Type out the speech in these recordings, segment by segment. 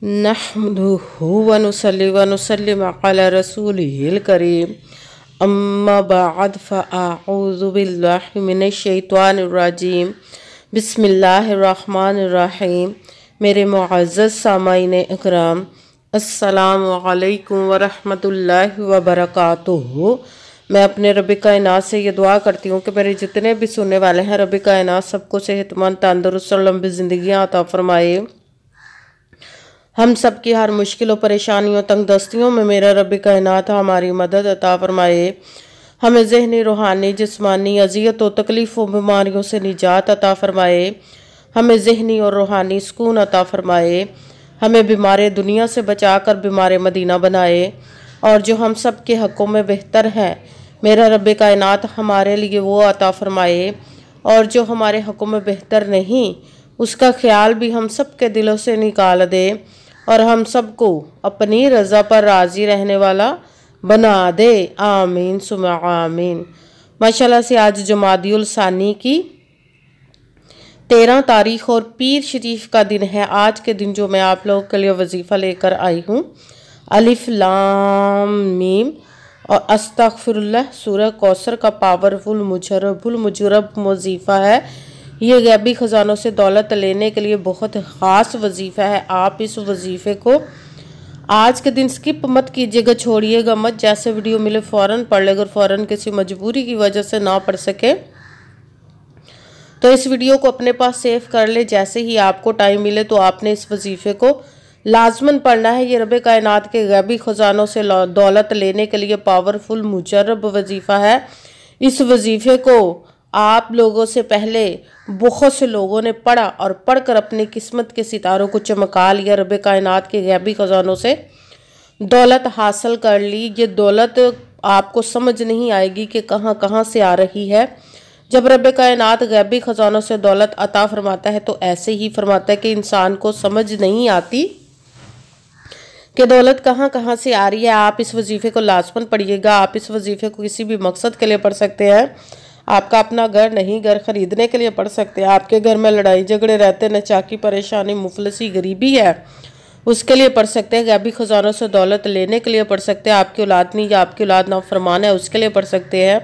नहमदुहु व नुसल्ली व नुसल्लिमु अला रसूलिहिल करीम अम्मा बअद फ़अऊज़ु बिल्लाहि मिनश शैतानिर रजीम बिस्मिल्लाहिर रहमानिर रहीम। मेरे मुअज़्ज़ज़ सामाईन इकराम, अस्सलामु अलैकुम व रहमतुल्लाहि व बरकातुहू। मैं अपने रब कायनात से ये दुआ करती हूँ कि मेरे जितने भी सुनने वाले हैं, रब कायनात सबको सेहतमंद, तंदुरुस्त और लंबी ज़िंदगियाँ अता फरमाए। हम सब की हर मुश्किल और परेशानियों, तंगदस्तियों में मेरा रब कायनात हमारी मदद अता फरमाए। हमें ज़हनी, रूहानी, जिस्मानी अज़ियत और तकलीफ़ और बीमारियों से निजात अता फरमाए। हमें ज़हनी और रूहानी सुकून अता फरमाए। हमें बीमार दुनिया से बचा कर बीमार मदीना बनाए। और जो हम सब के हक़ों में बेहतर है, मेरा रब कायनात हमारे लिए वो अता फरमाए। और जो हमारे हक़ों में बेहतर नहीं, उसका ख्याल भी हम सब के दिलों से निकाल दे और हम सबको अपनी रज़ा पर राज़ी रहने वाला बना दे। आमीन सुम्मा आमीन। माशाल्लाह से आज जमादियुल सानी की 13 तारीख और पीर शरीफ का दिन है। आज के दिन जो मैं आप लोगों के लिए वजीफ़ा लेकर आई हूँ, अलिफ लाम मीम और अस्तगफिरुल्लाह सूरह कौसर का पावरफुल मुजरब वजीफ़ा है। ये गैबी ख़जानों से दौलत लेने के लिए बहुत ख़ास वजीफ़ा है। आप इस वजीफ़े को आज के दिन स्किप मत कीजिएगा, छोड़िएगा मत। जैसे वीडियो मिले फ़ौरन पढ़ ले। अगर फ़ौरन किसी मजबूरी की वजह से ना पढ़ सके तो इस वीडियो को अपने पास सेव कर ले। जैसे ही आपको टाइम मिले तो आपने इस वजीफ़े को लाजमन पढ़ना है। ये रब कायनात के गैबी ख़जानों से दौलत लेने के लिए पावरफुल मुजरब वजीफ़ा है। इस वजीफ़े को आप लोगों से पहले बहुत से लोगों ने पढ़ा और पढ़कर अपनी किस्मत के सितारों को चमका लिया, रब कायनात के गैबी ख़जानों से दौलत हासिल कर ली। ये दौलत आपको समझ नहीं आएगी कि कहाँ कहाँ से आ रही है। जब रब कायनात गैबी ख़जानों से दौलत अता फरमाता है तो ऐसे ही फरमाता है कि इंसान को समझ नहीं आती कि दौलत कहाँ कहाँ से आ रही है। आप इस वजीफ़े को लाजमन पढ़िएगा। आप इस वजीफ़े को किसी भी मकसद के लिए पढ़ सकते हैं। आपका अपना घर नहीं, घर खरीदने के लिए पढ़ सकते हैं। आपके घर में लड़ाई झगड़े रहते, नचाकी, परेशानी, मुफलसी, गरीबी है, उसके लिए पढ़ सकते हैं। गैबी ख़जानों से दौलत लेने के लिए पढ़ सकते हैं। आपकी औलाद नहीं या आपकी औलाद नाफरमान है, उसके लिए पढ़ सकते हैं।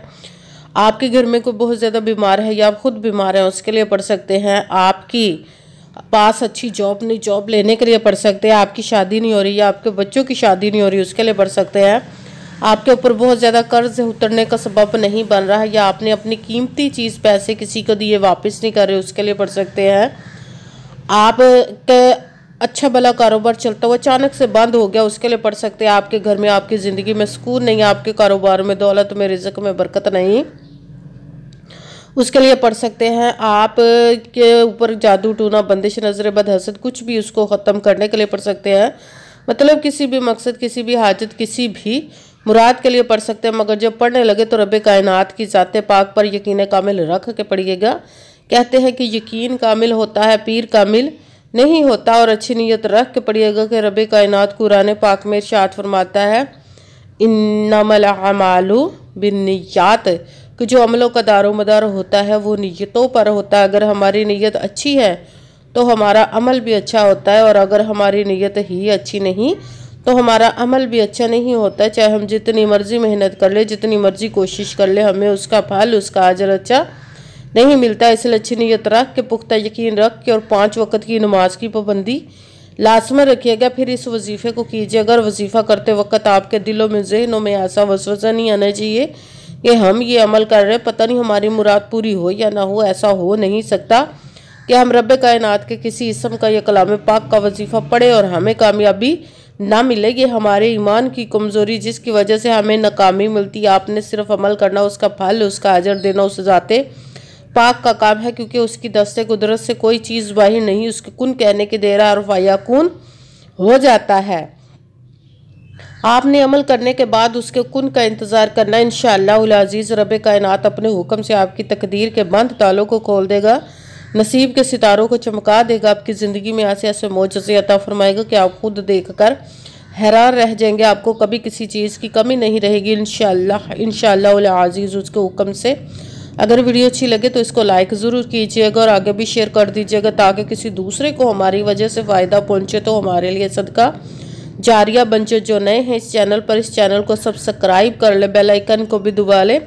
आपके घर में कोई बहुत ज़्यादा बीमार है या आप खुद बीमार हैं, उसके लिए पढ़ सकते हैं। आपकी पास अच्छी जॉब नहीं, जॉब लेने के लिए पढ़ सकते हैं। आपकी शादी नहीं हो रही या आपके बच्चों की शादी नहीं हो रही, उसके लिए पढ़ सकते हैं। आपके ऊपर बहुत ज़्यादा कर्ज उतरने का सबब नहीं बन रहा है या आपने अपनी कीमती चीज़ पैसे किसी को दिए वापस नहीं कर रहे, उसके लिए पढ़ सकते हैं। आप अच्छा भला कारोबार चलता हुआ अचानक से बंद हो गया, उसके लिए पढ़ सकते हैं। आपके घर में, आपकी ज़िंदगी में सुकून नहीं है, आपके कारोबार में, दौलत में, रिज़्क़ में बरकत नहीं, उसके लिए पढ़ सकते हैं। आप के ऊपर जादू टूना, बंदिश, नजर बद, हसद, कुछ भी उसको ख़त्म करने के लिए पढ़ सकते हैं। मतलब किसी भी मकसद, किसी भी हाजत, किसी भी मुराद के लिए पढ़ सकते हैं। मगर जब पढ़ने लगे तो रब कायनात की ज़ाते पाक पर यकीन कामिल रख के पढ़िएगा। कहते हैं कि यकीन कामिल होता है, पीर कामिल नहीं होता। और अच्छी नीयत रख के पढ़िएगा कि रब कायनात कुरान पाक में इरशाद फरमाता है, इन्नमल अमालु बिन्नियात, कि जो अमलों का दारोमदार होता है वो नीयतों पर होता है। अगर हमारी नीयत अच्छी है तो हमारा अमल भी अच्छा होता है, और अगर हमारी नीयत ही अच्छी नहीं तो हमारा अमल भी अच्छा नहीं होता। चाहे हम जितनी मर्जी मेहनत कर ले, जितनी मर्जी कोशिश कर ले, हमें उसका फल, उसका अजर अच्छा नहीं मिलता। इसलिए अच्छी नीयत रख के, पुख्ता यकीन रख के और 5 वक्त की नमाज की पाबंदी लाजमन रखिएगा। फिर इस वजीफ़े को कीजिए। अगर वजीफ़ा करते वक्त आपके दिलों में, जहनों में ऐसा वसवसा नहीं आना चाहिए कि हम ये अमल कर रहे हैं, पता नहीं हमारी मुराद पूरी हो या ना हो। ऐसा हो नहीं सकता कि हम रब कायनात के किसी इसम का या कलाम पाक का वजीफ़ा पढ़े और हमें कामयाबी ना मिले। ये हमारे ईमान की कमज़ोरी, जिसकी वजह से हमें नाकामी मिलती है। आपने सिर्फ अमल करना, उसका फल, उसका अजर देना उस ज़ाते पाक का काम है, क्योंकि उसकी दस्ते कुदरत से कोई चीज़ बाहर नहीं। उसके कुन कहने के देर और फ़याकुन हो जाता है। आपने अमल करने के बाद उसके कुन का इंतज़ार करना। इंशाअल्लाह अज़ीज़ रब कायनात अपने हुक्म से आपकी तकदीर के बंद तालों को खोल देगा, नसीब के सितारों को चमका देगा। आपकी ज़िंदगी में ऐसे ऐसे मोजज़े अता फरमाएगा कि आप खुद देखकर हैरान रह जाएंगे। आपको कभी किसी चीज़ की कमी नहीं रहेगी इंशाअल्लाह अज़ीज़ उसके हुक्म से। अगर वीडियो अच्छी लगे तो इसको लाइक ज़रूर कीजिएगा और आगे भी शेयर कर दीजिएगा ताकि किसी दूसरे को हमारी वजह से फ़ायदा पहुँचे, तो हमारे लिए सदका जारिया बन जाए। जो नए हैं इस चैनल पर, इस चैनल को सब्सक्राइब कर ले, बेल आइकन को भी दबा ले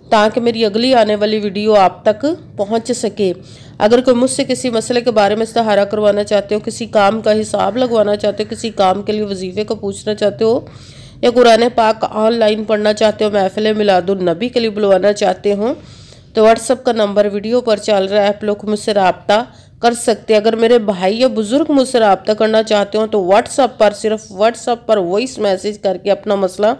ताकि मेरी अगली आने वाली वीडियो आप तक पहुंच सके। अगर कोई मुझसे किसी मसले के बारे में इस्तिहारा करवाना चाहते हो, किसी काम का हिसाब लगवाना चाहते हो, किसी काम के लिए वजीफ़े को पूछना चाहते हो, या कुरान पाक ऑनलाइन पढ़ना चाहते हो, महफिल मिलादुन नबी के लिए बुलवाना चाहते हो, तो व्हाट्सअप का नंबर वीडियो पर चल रहा है, आप लोग मुझसे रब्ता कर सकते हैं। अगर मेरे भाई या बुजुर्ग मुझसे रब्ता करना चाहते हो तो व्हाट्सअप पर, सिर्फ व्हाट्सअप पर वॉइस मैसेज करके अपना मसला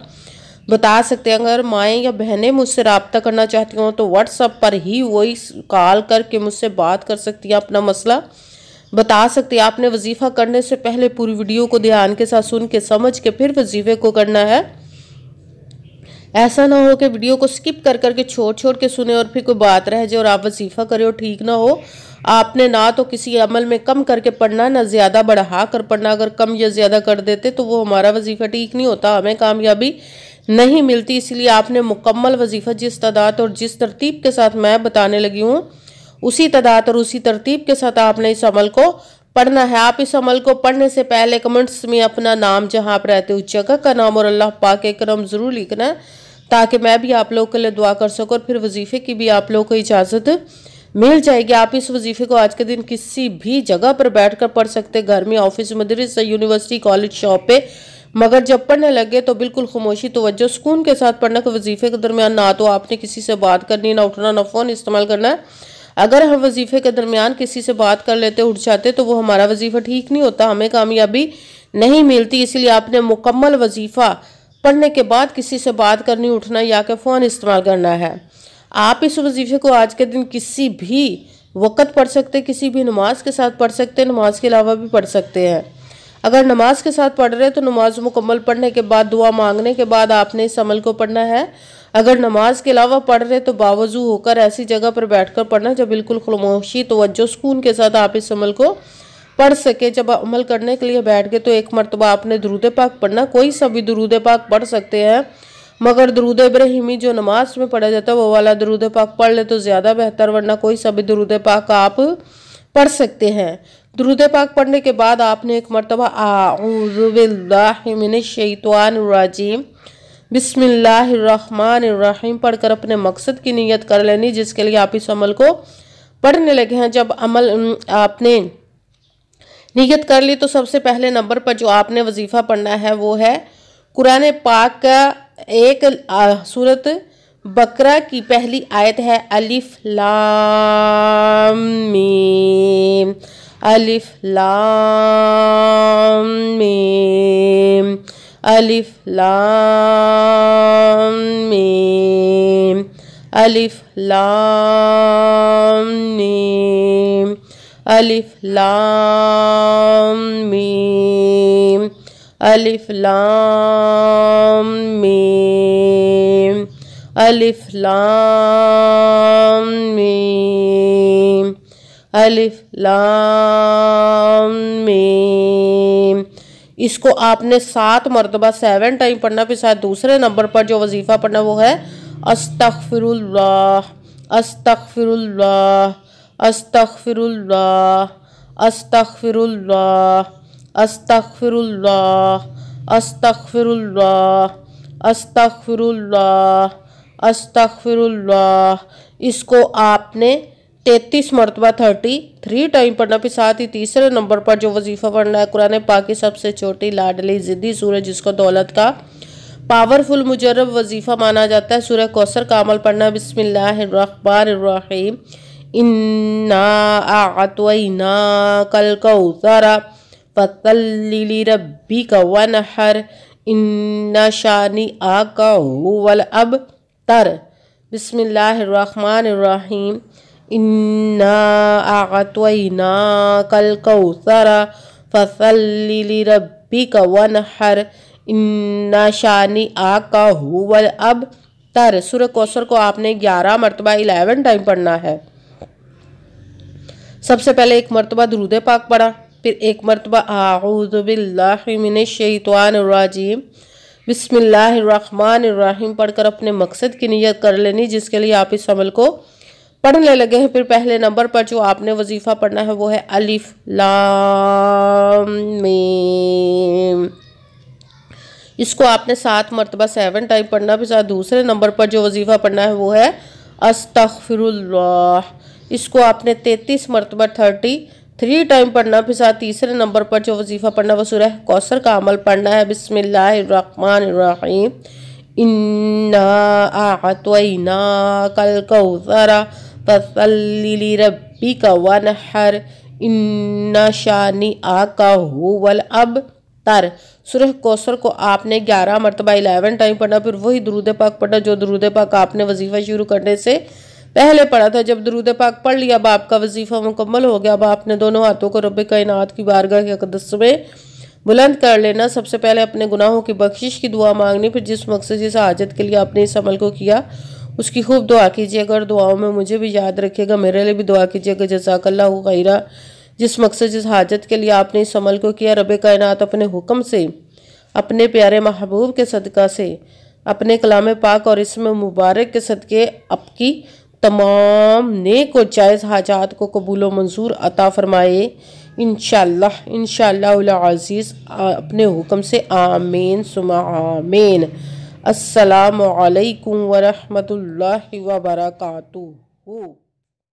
बता सकते हैं। अगर माएँ या बहनें मुझसे रब्ता करना चाहती हो तो व्हाट्सअप पर ही वॉइस कॉल करके मुझसे बात कर सकती हैं, अपना मसला बता सकती हैं। आपने वजीफ़ा करने से पहले पूरी वीडियो को ध्यान के साथ सुन के समझ के फिर वजीफ़े को करना है। ऐसा ना हो कि वीडियो को स्किप कर करके छोड़ के सुने और फिर कोई बात रह जाए और आप वजीफ़ा करें और ठीक ना हो। आपने ना तो किसी अमल में कम करके पढ़ना, ना ज़्यादा बढ़ा कर पढ़ना। अगर कम या ज़्यादा कर देते तो वो हमारा वजीफ़ा ठीक नहीं होता, हमें कामयाबी नहीं मिलती। इसलिए आपने मुकम्मल वजीफ़ा जिस तादाद और जिस तरतीब के साथ मैं बताने लगी हूँ, उसी तादाद और उसी तरतीब के साथ आपने इस अमल को पढ़ना है। आप इस अमल को पढ़ने से पहले कमेंट्स में अपना नाम, जहाँ आप रहते हो उस जगह का नाम और अल्लाह पाक के करम ज़रूर लिखना है ताकि मैं भी आप लोगों के लिए दुआ कर सकूँ और फिर वजीफ़े की भी आप लोगों को इजाज़त मिल जाएगी। आप इस वजीफ़े को आज के दिन किसी भी जगह पर बैठकर पढ़ सकते, घर में, ऑफिस, मदरसा, यूनिवर्सिटी, कॉलेज, शॉप पे, मगर जब पढ़ने लगे तो बिल्कुल खामोशी, तवज्जो, सुकून के साथ पढ़ना। कि वजीफ़े के दरमियान ना तो आपने किसी से बात करनी, ना उठना, ना फ़ोन इस्तेमाल करना है। अगर हम वजीफ़े के दरमियान किसी से बात कर लेते, उठ जाते, तो वो हमारा वजीफ़ा ठीक नहीं होता, हमें कामयाबी नहीं मिलती। इसलिए आपने मुकम्मल वजीफ़ा पढ़ने के बाद किसी से बात करनी, उठना या कि फ़ोन इस्तेमाल करना है। आप इस वजीफ़े को आज के दिन किसी भी वक़्त पढ़ सकते, किसी भी नमाज के साथ पढ़ सकते, नमाज के अलावा भी पढ़ सकते हैं। अगर नमाज के साथ पढ़ रहे तो नमाज मुकम्मल पढ़ने के बाद, दुआ मांगने के बाद आपने इस अमल को पढ़ना है। अगर नमाज के अलावा पढ़ रहे तो बावजू होकर ऐसी जगह पर बैठकर पढ़ना जब बिल्कुल खामोशी, तवज्जो, सुकून के साथ आप इस अमल को पढ़ सके। जब अमल करने के लिए बैठ गए तो एक मरतबा आपने दुरूद पाक पढ़ना, कोई सा भी दुरूद पाक पढ़ सकते हैं, मगर दुरूद इब्राहिमी जो नमाज में पढ़ा जाता है वो वाला दुरूद पाक पढ़ ले तो ज़्यादा बेहतर, वरना कोई सा भी दुरूद पाक आप पढ़ सकते हैं। दुरूद पाक पढ़ने के बाद आपने एक मरतबा आऊज़ु बिल्लाहि मिनश शैतानिर रजीम बिस्मिल्लाहिर्रहमानिर्रहीम पढ़कर अपने मकसद की नियत कर लेनी जिसके लिए आप इस अमल को पढ़ने लगे हैं। जब अमल आपने नियत कर ली तो सबसे पहले नंबर पर जो आपने वजीफ़ा पढ़ना है वो है कुरान पाक का एक सूरत बकरा की पहली आयत है, अलिफ लाम मीम, अलिफ लाम मीम, अलिफ लाम मीम, अलिफ लाम मीम, अलिफ लाम मीम, अलिफ लाम मीम, अलिफ लाम मीम, अलिफ लाम मीम। इसको आपने 7 मरतबा 7 टाइम पढ़ना। फिर साथ दूसरे नंबर पर जो वजीफ़ा पढ़ना वो है अस्तगफिरुल्लाह, अस्तगफिरुल्लाह, अस्तगफिरुल्लाह, अस्तगफिरुल्लाह, अस्तगफिरुल्लाह, अस्तगफिरुल्लाह, अस्तगफिरुल्लाह, अस्तगफिरुल्लाह। इसको आपने 33 मरतबा 33 टाइम पढ़ना। फिर साथ ही तीसरे नंबर पर जो वजीफ़ा पढ़ना है कुरान पाक की सबसे छोटी, लाडली, ज़िद्दी सूरह जिसको दौलत का पावरफुल मुजर्रब वजीफ़ा माना जाता है, सूरह कौसर का अमल पढ़ना। बिस्मिल्लाहिर्रहमानिर्रहीम इन्ना आअतैना कल कौसरा फसल्लि लिरब्बिका वनहर इन्ना शानिअका हुवल अबतर। बिस्मिल्लाहिर्रहमानिर्रहीम इन्ना आअतैना कल कौसरा फसल्लि लिरब्बिका वनहर इन्ना शानिअका हुवल अबतर। सूरह कौसर को आपने 11 मरतबा 11 टाइम पढ़ना है। सबसे पहले एक मरतबा दुरूद पाक पढ़ा, फिर एक मरतबा आऊज़ु बिल्लाहि मिनश शैतानिर रजीम बिस्मिल्लाहिर्रहमानिर्रहीम पढ़कर अपने मकसद की नियत कर लेनी जिसके लिए आप इस अमल को पढ़ने लगे हैं। फिर पहले नंबर पर जो आपने वजीफ़ा पढ़ना है वो है अलिफ लाम मीम। इसको आपने 7 मरतबा 7 टाइम पढ़ना। फिर साथ दूसरे नंबर पर जो वजीफ़ा पढ़ना है वो है अस्तगफिरुल्लाह। इसको आपने 33 मरतबा 33 टाइम पढ़ना। फिर साथ तीसरे नंबर पर जो वजीफ़ा पढ़ना है वो सूरह कौसर का अमल पढ़ना है। बिस्मिल्लाहिर्रहमानिर्रहीम इन्ना अअतैनाकल कौसरा फसल्लि लिरब्बिका वनहर इन्ना शानिअका हुवल अबतर। सूरह कौसर को आपने 11 मरतबा 11 टाइम पढ़ना। फिर वही दुरूद पाक पढ़ना जो दुरूद पाक आपने वजीफ़ा शुरू करने से पहले पढ़ा था। जब दुरूद पाक पढ़ लिया, अब आपका वजीफ़ा मुकम्मल हो गया। अब आपने दोनों हाथों को रब्बे कायनात की बारगाह के अक़दस में बुलंद कर लेना। सबसे पहले अपने गुनाहों की बख्शिश की दुआ मांगनी। फिर जिस मकसद जिस हाजत के लिए आपने इस अमल को किया उसकी खूब दुआ कीजिएगा और दुआओं में मुझे भी याद रखिएगा, मेरे लिए भी दुआ कीजिएगा। जज़ाकल्लाहु खैरा। जिस मकसद जिस हाजत के लिए आपने इस अमल को किया, रब्बे कायनात अपने हुक्म से, अपने प्यारे महबूब के सदका से, अपने कलाम पाक और इसमें मुबारक के सदके आपकी तमाम नेक और जायज़ हाजात को कबूल व मंजूर अता फरमाए इंशाअल्लाह इंशाअल्लाह अज़ीज़ अपने हुक्म से। आमीन सुमा आमीन। अस्सलामु अलैकुम व रहमतुल्लाहि व बरकातुहू।